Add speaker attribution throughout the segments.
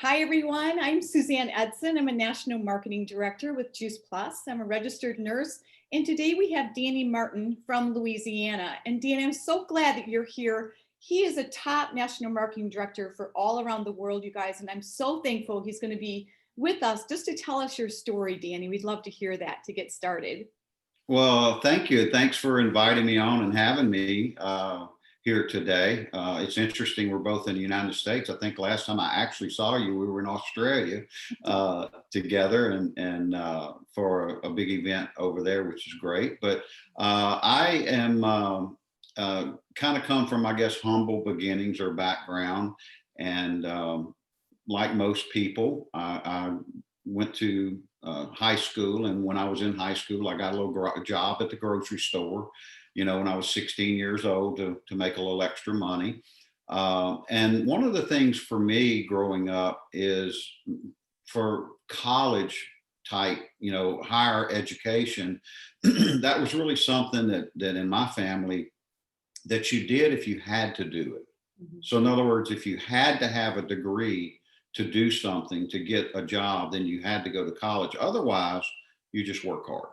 Speaker 1: Hi, everyone. I'm Suzanne Edson. I'm a National Marketing Director with Juice Plus. I'm a registered nurse. And today we have Dany Martin from Louisiana. And Dany, I'm so glad that you're here. He is a top National Marketing Director for all around the world, you guys. And I'm so thankful he's going to be with us just to tell us your story, Dany. We'd love to hear that to get started.
Speaker 2: Well, thank you. Thanks for inviting me on and having me here today. It's interesting. We're both in the United States. I think last time I actually saw you, we were in Australia together and for a big event over there, which is great. But I am kind of come from, I guess, humble beginnings or background. And like most people, I went to high school. And when I was in high school, I got a little job at the grocery store, when I was 16 years old to make a little extra money. And one of the things for me growing up is for college type, higher education, that was really something that in my family that you did if you had to do it.
Speaker 1: Mhm.
Speaker 2: So in other words, if you had to have a degree to do something, to get a job, then you had to go to college. Otherwise, you just work hard.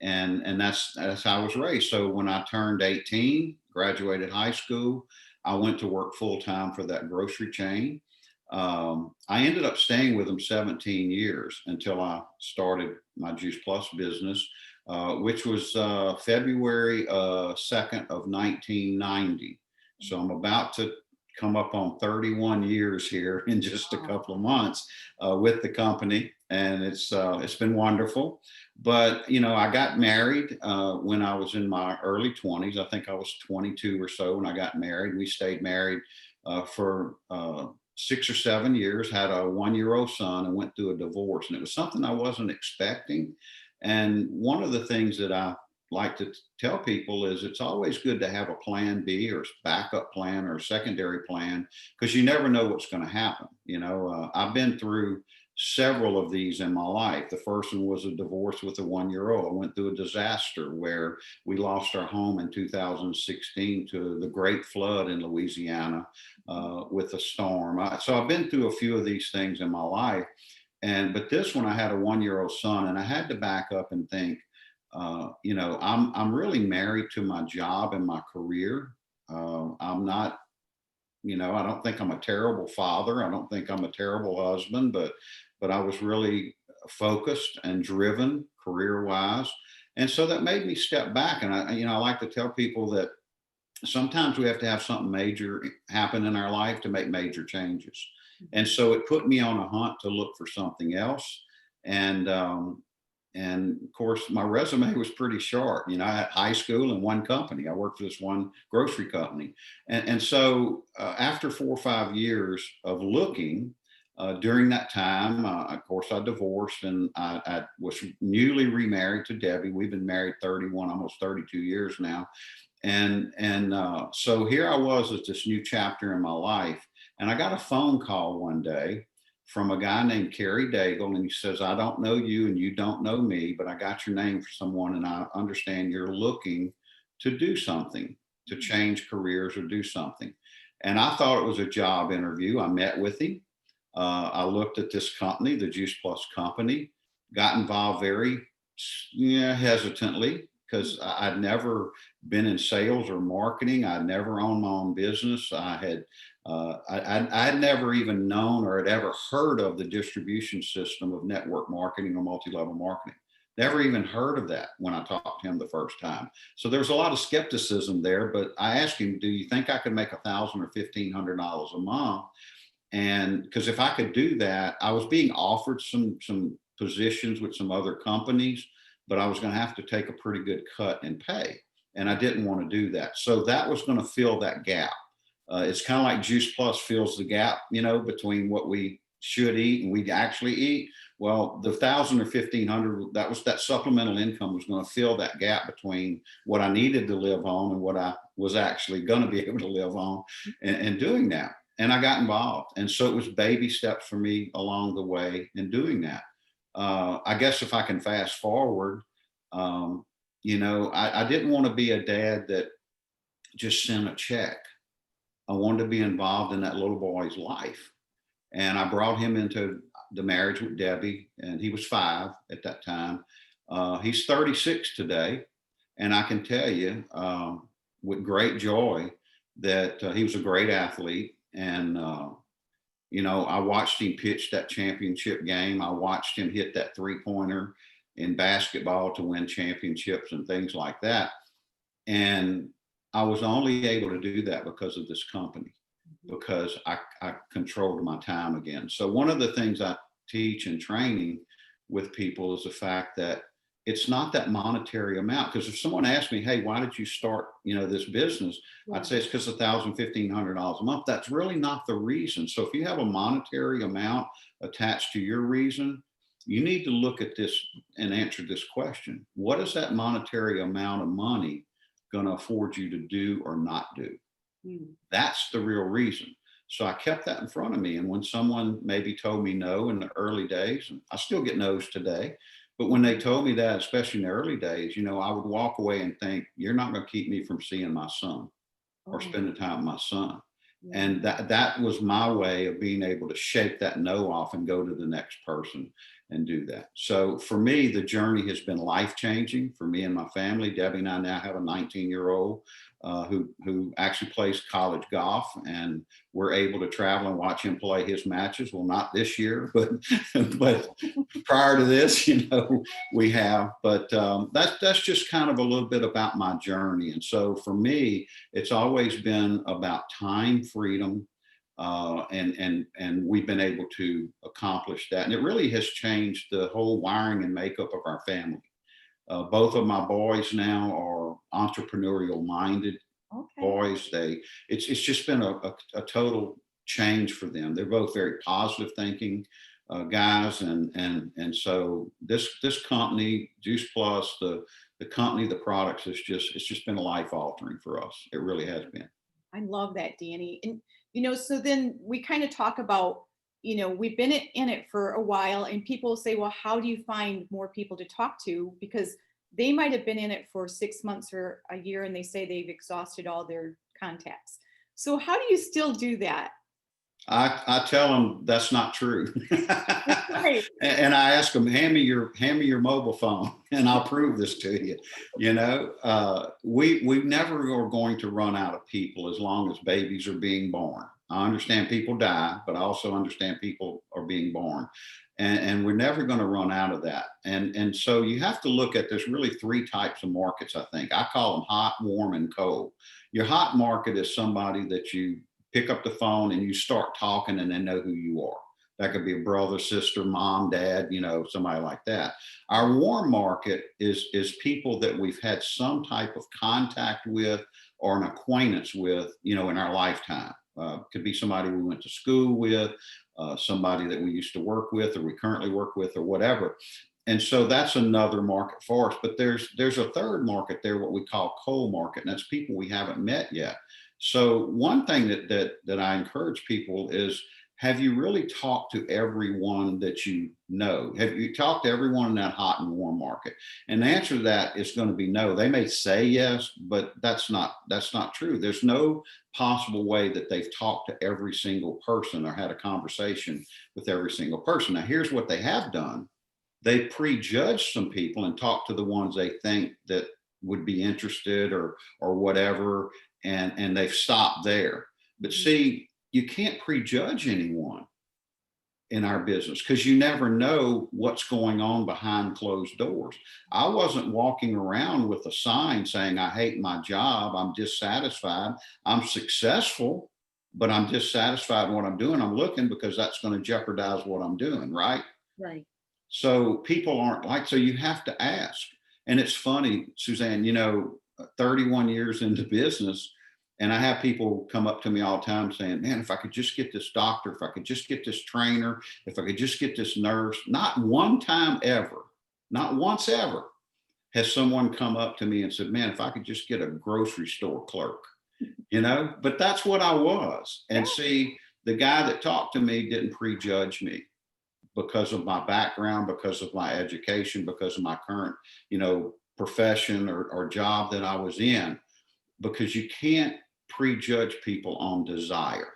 Speaker 2: And that's how I was raised. So when I turned 18, graduated high school, I went to work full time for that grocery chain. I ended up staying with them 17 years until I started my Juice Plus business, which was February 2nd of 1990. So I'm about to come up on 31 years here in just a
Speaker 1: Wow.
Speaker 2: couple of months with the company, and it's been wonderful. But I got married when I was in my early 20s. I think I was 22 or so when I got married. We stayed married for 6 or 7 years. Had a 1-year-old son, and went through a divorce, and it was something I wasn't expecting. And one of the things that I like to tell people is it's always good to have a plan B or backup plan or secondary plan, because you never know what's going to happen. I've been through several of these in my life. The first one was a divorce with a 1-year-old. I went through a disaster where we lost our home in 2016 to the Great Flood in Louisiana with a storm. So I've been through a few of these things in my life. But this one, I had a 1-year-old son, and I had to back up and think, I'm really married to my job and my career. I'm not, I don't think I'm a terrible father. I don't think I'm a terrible husband, but I was really focused and driven career wise. And so that made me step back. And I like to tell people that sometimes we have to have something major happen in our life to make major changes. And so it put me on a hunt to look for something else. And of course, my resume was pretty short. I had high school and one company. I worked for this one grocery company. And so after 4 or 5 years of looking, during that time, of course, I divorced, and I was newly remarried to Debbie. We've been married 31, almost 32 years now. And so here I was at this new chapter in my life. And I got a phone call one day from a guy named Kerry Daigle, and he says, "I don't know you and you don't know me, but I got your name for someone, and I understand you're looking to do something, to change careers or do something." And I thought it was a job interview. I met with him. I looked at this company, the Juice Plus company, got involved very hesitantly, because I'd never been in sales or marketing. I'd never owned my own business. I'd never even known or had ever heard of the distribution system of network marketing or multi-level marketing. Never even heard of that when I talked to him the first time. So there was a lot of skepticism there. But I asked him, "Do you think I could make $1,000 or $1,500 a month?" And because if I could do that, I was being offered some positions with some other companies, but I was going to have to take a pretty good cut in pay. And I didn't want to do that. So that was going to fill that gap. It's kind of like Juice Plus fills the gap, between what we should eat and we actually eat. Well, the 1,000 or 1,500, that supplemental income was going to fill that gap between what I needed to live on and what I was actually going to be able to live on, and doing that. And I got involved. And so it was baby steps for me along the way in doing that. I guess if I can fast forward, I didn't want to be a dad that just sent a check. I wanted to be involved in that little boy's life. And I brought him into the marriage with Debbie, and he was 5 at that time. He's 36 today. And I can tell you with great joy that he was a great athlete. And, I watched him pitch that championship game. I watched him hit that 3-pointer in basketball to win championships and things like that. And I was only able to do that because of this company, because I controlled my time again. So one of the things I teach in training with people is the fact that it's not that monetary amount. Because if someone asks me, hey, why did you start, this business? I'd say it's because $1,000, $1,500 a month. That's really not the reason. So if you have a monetary amount attached to your reason, you need to look at this and answer this question. What is that monetary amount of money going to afford you to do or not do? That's the real reason. So I kept that in front of me. And when someone maybe told me no in the early days, and I still get no's today, but when they told me that, especially in the early days, I would walk away and think, you're not going to keep me from seeing my son or spending time with my son. And that was my way of being able to shake that no off and go to the next person and do that. So for me, the journey has been life-changing for me and my family. Debbie and I now have a 19-year-old who actually plays college golf, and we're able to travel and watch him play his matches. Well, not this year, but prior to this, we have. But that's just kind of a little bit about my journey. And so for me, it's always been about time freedom. And we've been able to accomplish that. And it really has changed the whole wiring and makeup of our family. Both of my boys now are entrepreneurial minded boys. It's just been a total change for them. They're both very positive thinking guys. And so this company, Juice Plus, the company, the products, it's just been a life altering for us. It really has been.
Speaker 1: I love that, Dany. And, so then we kind of talk about, we've been in it for a while, and people say, well, how do you find more people to talk to? Because they might have been in it for 6 months or a year, and they say they've exhausted all their contacts. So how do you still do that?
Speaker 2: I tell them that's not true.
Speaker 1: Right.
Speaker 2: And I ask them, hand me your mobile phone and I'll prove this to you. We never are going to run out of people as long as babies are being born. I understand people die, but I also understand people are being born. And we're never going to run out of that. And so you have to look at, there's really 3 types of markets, I think. I call them hot, warm, and cold. Your hot market is somebody that you pick up the phone and you start talking and they know who you are. That could be a brother, sister, mom, dad, somebody like that. Our warm market is people that we've had some type of contact with or an acquaintance with, in our lifetime. Could be somebody we went to school with, somebody that we used to work with or we currently work with or whatever. And so that's another market for us. But there's a third market there, what we call cold market, and that's people we haven't met yet. So one thing that I encourage people is, have you really talked to everyone that you know? Have you talked to everyone in that hot and warm market? And the answer to that is going to be no. They may say yes, but that's not true. There's no possible way that they've talked to every single person or had a conversation with every single person. Now, here's what they have done. They prejudged some people and talked to the ones they think that would be interested or whatever, and they've stopped there. But see, you can't prejudge anyone in our business because you never know what's going on behind closed doors. I wasn't walking around with a sign saying, I hate my job, I'm dissatisfied, I'm successful, but I'm dissatisfied in what I'm doing. I'm looking because that's going to jeopardize what I'm doing, right?
Speaker 1: Right.
Speaker 2: So people aren't so you have to ask. And it's funny, Suzanne, 31 years into business, and I have people come up to me all the time saying, man, if I could just get this doctor, if I could just get this trainer, if I could just get this nurse. Not one time ever, not once ever has someone come up to me and said, man, if I could just get a grocery store clerk, but that's what I was. And see, the guy that talked to me didn't prejudge me because of my background, because of my education, because of my current, profession or job that I was in, because you can't prejudge people on desire.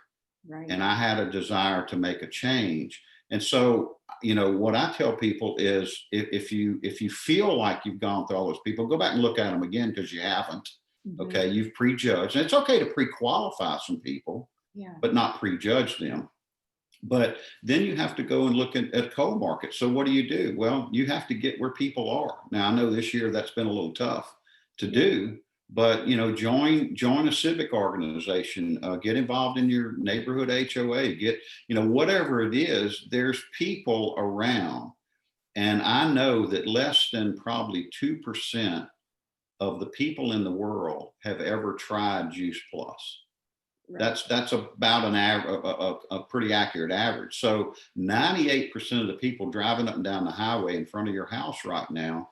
Speaker 1: Right.
Speaker 2: and I had a desire to make a change. And so, what I tell people is, if you feel like you've gone through all those people, go back and look at them again, because you haven't.
Speaker 1: Mhm.
Speaker 2: Okay, you've prejudged, and it's okay to pre-qualify some people,
Speaker 1: Yeah.
Speaker 2: but not prejudge them. But then you have to go and look at coal markets. So what do? Well, you have to get where people are. Now, I know this year that's been a little tough to
Speaker 1: Yeah.
Speaker 2: do, but join a civic organization, get involved in your neighborhood HOA, get, whatever it is. There's people around, and I know that less than probably 2% of the people in the world have ever tried Juice Plus.
Speaker 1: Right.
Speaker 2: That's about an average, a pretty accurate average. So 98% of the people driving up and down the highway in front of your house right now,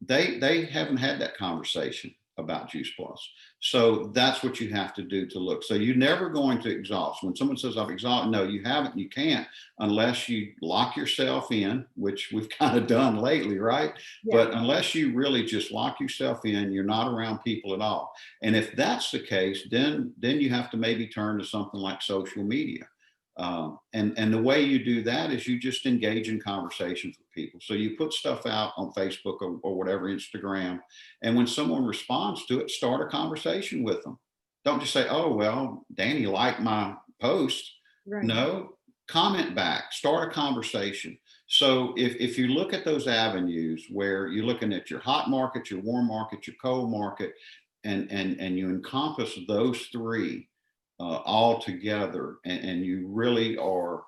Speaker 2: they haven't had that conversation about Juice Plus. So that's what you have to do to look. So you're never going to exhaust. When someone says I've exhausted, no, you haven't. You can't, unless you lock yourself in, which we've kind of done lately, right?
Speaker 1: Yeah.
Speaker 2: But unless you really just lock yourself in, you're not around people at all. And if that's the case, then you have to maybe turn to something like social media. And the way you do that is you just engage in conversations with people. So you put stuff out on Facebook or whatever, Instagram, and when someone responds to it, start a conversation with them. Don't just say, "Oh, well, Dany liked my post."
Speaker 1: Right.
Speaker 2: No, comment back, start a conversation. So if you look at those avenues where you're looking at your hot market, your warm market, your cold market, and you encompass those three all together, and you really are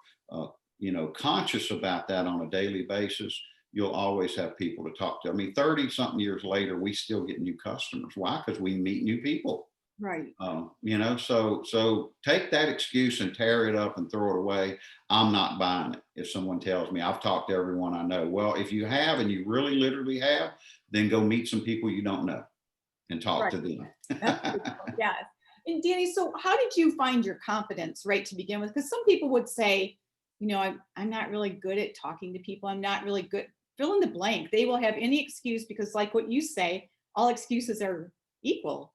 Speaker 2: conscious about that on a daily basis, you'll always have people to talk to. I mean, 30 something years later, we still get new customers. Why? Because we meet new people.
Speaker 1: Right.
Speaker 2: So take that excuse and tear it up and throw it away. I'm not buying it. If someone tells me I've talked to everyone I know, well, if you have, and you really literally have, then go meet some people you don't know and talk
Speaker 1: Right.
Speaker 2: to them.
Speaker 1: That's good. Yes. And Dany, so how did you find your confidence, right, to begin with? Because some people would say, I'm not really good at talking to people. I'm not really good. Fill in the blank. They will have any excuse because, like what you say, all excuses are equal.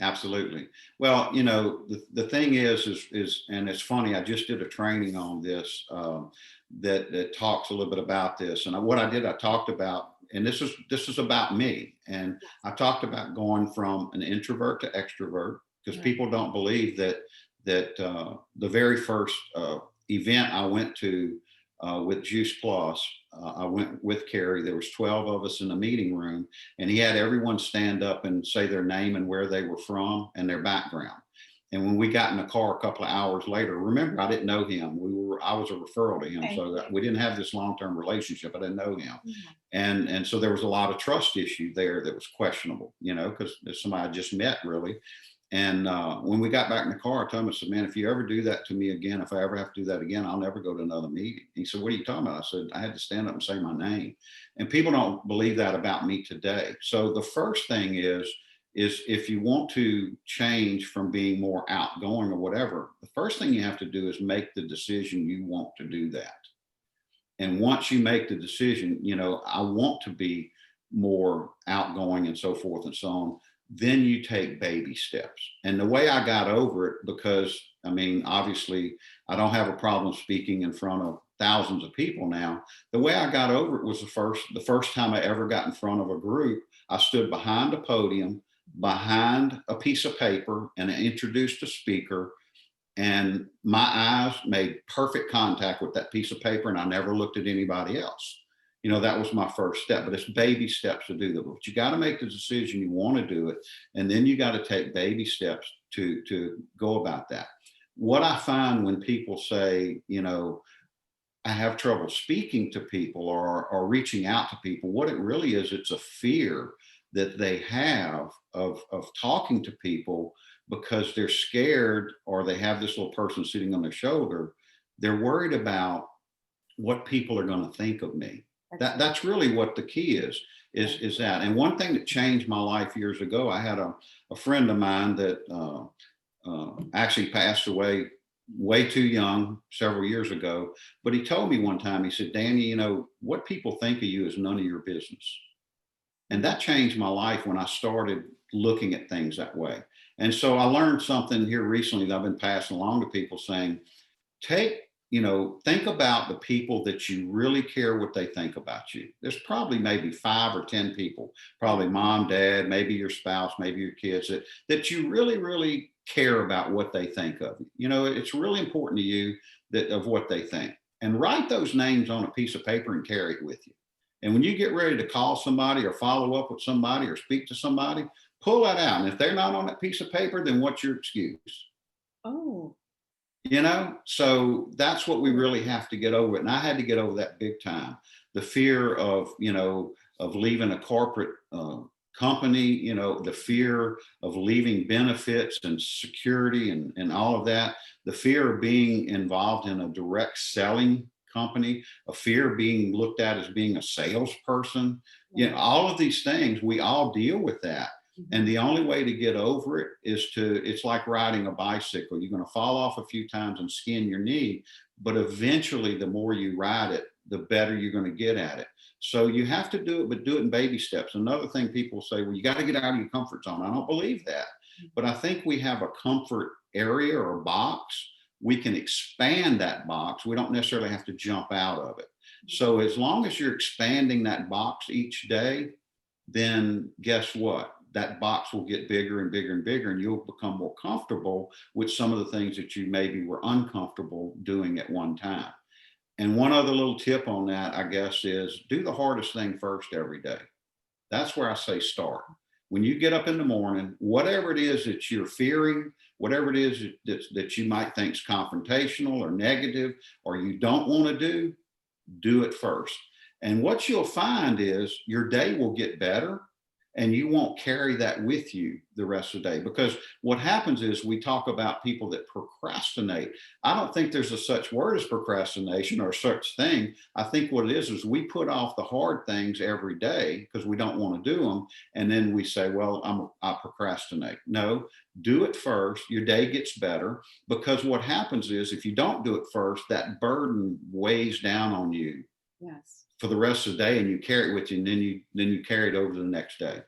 Speaker 2: Absolutely. Well, the thing is, and it's funny. I just did a training on this that talks a little bit about this. And what I did, I talked about, and this is about me. And I talked about going from an introvert to extrovert, because
Speaker 1: Right.
Speaker 2: people don't believe that the very first event I went to with Juice Plus, I went with Carrie. There was 12 of us in the meeting room, and he had everyone stand up and say their name and where they were from and their background. And when we got in the car a couple of hours later, remember, I didn't know him. I was a referral to him,
Speaker 1: Okay.
Speaker 2: so we didn't have this long-term relationship. I didn't know him,
Speaker 1: Mhm.
Speaker 2: and so there was a lot of trust issue there that was questionable, because it's somebody I just met, really. And when we got back in the car, I told him, I said, "Man, if you ever do that to me again, if I ever have to do that again, I'll never go to another meeting." He said, "What are you talking about?" I said, "I had to stand up and say my name." And people don't believe that about me today. So the first thing is if you want to change from being more outgoing or whatever, the first thing you have to do is make the decision you want to do that. And once you make the decision, I want to be more outgoing and so forth and so on, then you take baby steps. And the way I got over it, because I mean, obviously, I don't have a problem speaking in front of thousands of people now. The way I got over it was the first time I ever got in front of a group, I stood behind a podium, behind a piece of paper, and I introduced a speaker, and my eyes made perfect contact with that piece of paper, and I never looked at anybody else. That was my first step. But it's baby steps to do that. But you got to make the decision you want to do it, and then you got to take baby steps to go about that. What I find when people say, I have trouble speaking to people or reaching out to people, what it really is, it's a fear that they have of talking to people, because they're scared, or they have this little person sitting on their shoulder. They're worried about what people are going to think of me. That's really what the key is that. And one thing that changed my life years ago, I had a friend of mine that actually passed away way too young several years ago. But he told me one time, he said, "Dany, what people think of you is none of your business." And that changed my life when I started looking at things that way. And so I learned something here recently that I've been passing along to people, saying, take, think about the people that you really care what they think about you. There's probably maybe 5 or 10 people, probably mom, dad, maybe your spouse, maybe your kids, that you really, really care about what they think of you. It's really important to you that of what they think. And write those names on a piece of paper and carry it with you. And when you get ready to call somebody or follow up with somebody or speak to somebody, pull that out. And if they're not on that piece of paper, then what's your excuse?
Speaker 1: Oh,
Speaker 2: So that's what we really have to get over. And I had to get over that big time. The fear of, of leaving a corporate company, the fear of leaving benefits and security and all of that, the fear of being involved in a direct selling company, a fear of being looked at as being a salesperson, all of these things, we all deal with that. And the only way to get over it is it's like riding a bicycle. You're going to fall off a few times and skin your knee, but eventually the more you ride it, the better you're going to get at it. So you have to do it, but do it in baby steps. Another thing people say, well, you got to get out of your comfort zone. I don't believe that, but I think we have a comfort area or a box. We can expand that box. We don't necessarily have to jump out of it. So as long as you're expanding that box each day, then guess what? That box will get bigger and bigger and bigger, and you'll become more comfortable with some of the things that you maybe were uncomfortable doing at one time. And one other little tip on that, I guess, is do the hardest thing first every day. That's where I say start. When you get up in the morning, whatever it is that you're fearing, whatever it is that you might think is confrontational or negative or you don't want to do it first. And what you'll find is your day will get better and you won't carry that with you the rest of the day. Because what happens is we talk about people that procrastinate. I don't think there's a such word as procrastination or such thing. I think what it is we put off the hard things every day because we don't want to do them. And then we say, well, I procrastinate. No, do it first. Your day gets better, because what happens is if you don't do it first, that burden weighs down on you.
Speaker 1: yes.
Speaker 2: For the rest of the day, and you carry it with you, and then you carry it over to the next day.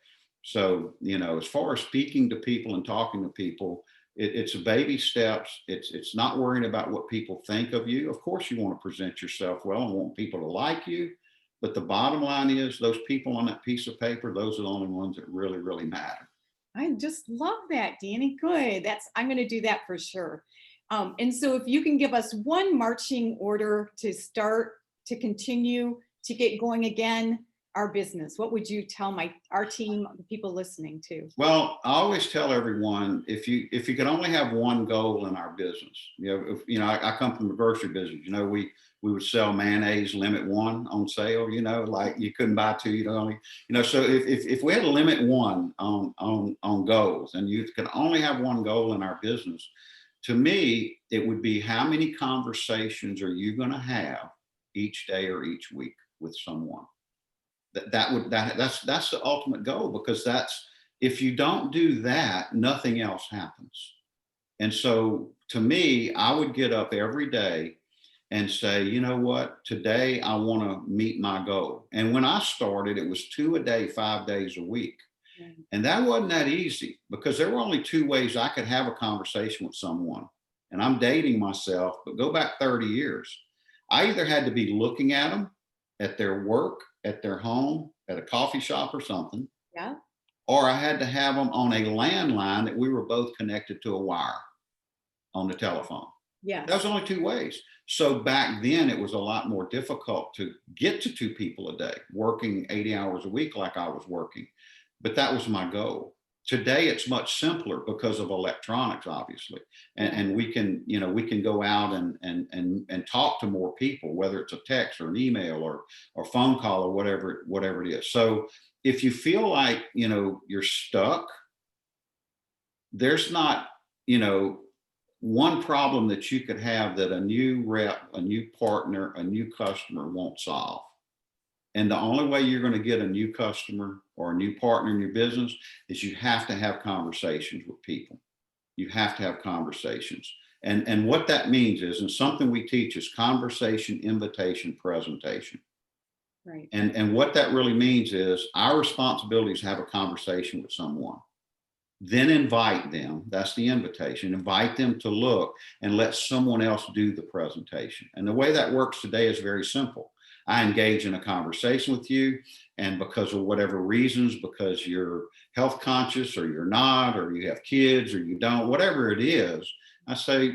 Speaker 2: So as far as speaking to people and talking to people, it's baby steps. It's not worrying about what people think of you. Of course, you want to present yourself well and want people to like you, but the bottom line is those people on that piece of paper, those are the only ones that really, really matter.
Speaker 1: I just love that, Danny. Good. I'm going to do that for sure. And so if you can give us one marching order to start, to continue, to get going again, our business, what would you tell our team, the people listening to?
Speaker 2: Well, I always tell everyone, if you could only have one goal in our business, I come from the grocery business. We would sell mayonnaise limit one on sale. Like you couldn't buy two. You only, So if we had a limit one on goals, and you could only have one goal in our business, to me it would be how many conversations are you going to have each day or each week with someone. That's the ultimate goal, because if you don't do that, nothing else happens. And so to me, I would get up every day and say, you know what, today I want to meet my goal. And when I started, it was 2 a day, 5 days a week. And that wasn't that easy, because there were only 2 ways I could have a conversation with someone. And I'm dating myself, but go back 30 years. I either had to be looking at them at their work, at their home, at a coffee shop or something.
Speaker 1: Yeah.
Speaker 2: Or I had to have them on a landline that we were both connected to a wire on the telephone.
Speaker 1: Yeah.
Speaker 2: That was only 2 ways. So back then it was a lot more difficult to get to 2 people a day, working 80 hours a week like I was working. But that was my goal. Today it's much simpler because of electronics, obviously, and we can go out and talk to more people, whether it's a text or an email or phone call or whatever it is. So if you feel like you're stuck, there's not one problem that you could have that a new rep, a new partner, a new customer won't solve. And the only way you're going to get a new customer or a new partner in your business is you have to have conversations with people. You have to have conversations. And what that means is, and something we teach, is conversation, invitation, presentation.
Speaker 1: Right.
Speaker 2: And what that really means is our responsibility is to have a conversation with someone. then invite them. That's the invitation. Invite them to look and let someone else do the presentation. And the way that works today is very simple. I engage in a conversation with you, and because of whatever reasons, because you're health conscious or you're not, or you have kids or you don't, whatever it is, I say,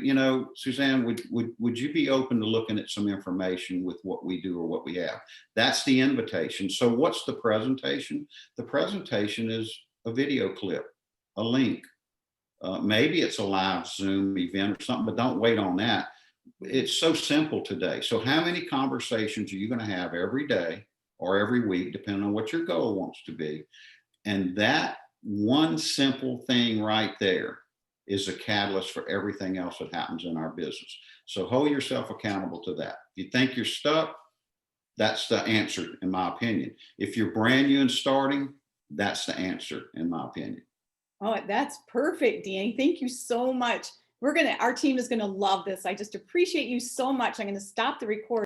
Speaker 2: Suzanne, would you be open to looking at some information with what we do or what we have? That's the invitation. So what's the presentation? The presentation is a video clip, a link. Maybe it's a live Zoom event or something, but don't wait on that. It's so simple today. So how many conversations are you going to have every day or every week, depending on what your goal wants to be? And that one simple thing right there is a catalyst for everything else that happens in our business. So hold yourself accountable to that. If you think you're stuck, that's the answer, in my opinion. If you're brand new and starting, that's the answer, in my opinion.
Speaker 1: Oh, that's perfect, Dany. Thank you so much. Our team is gonna love this. I just appreciate you so much. I'm gonna stop the recording.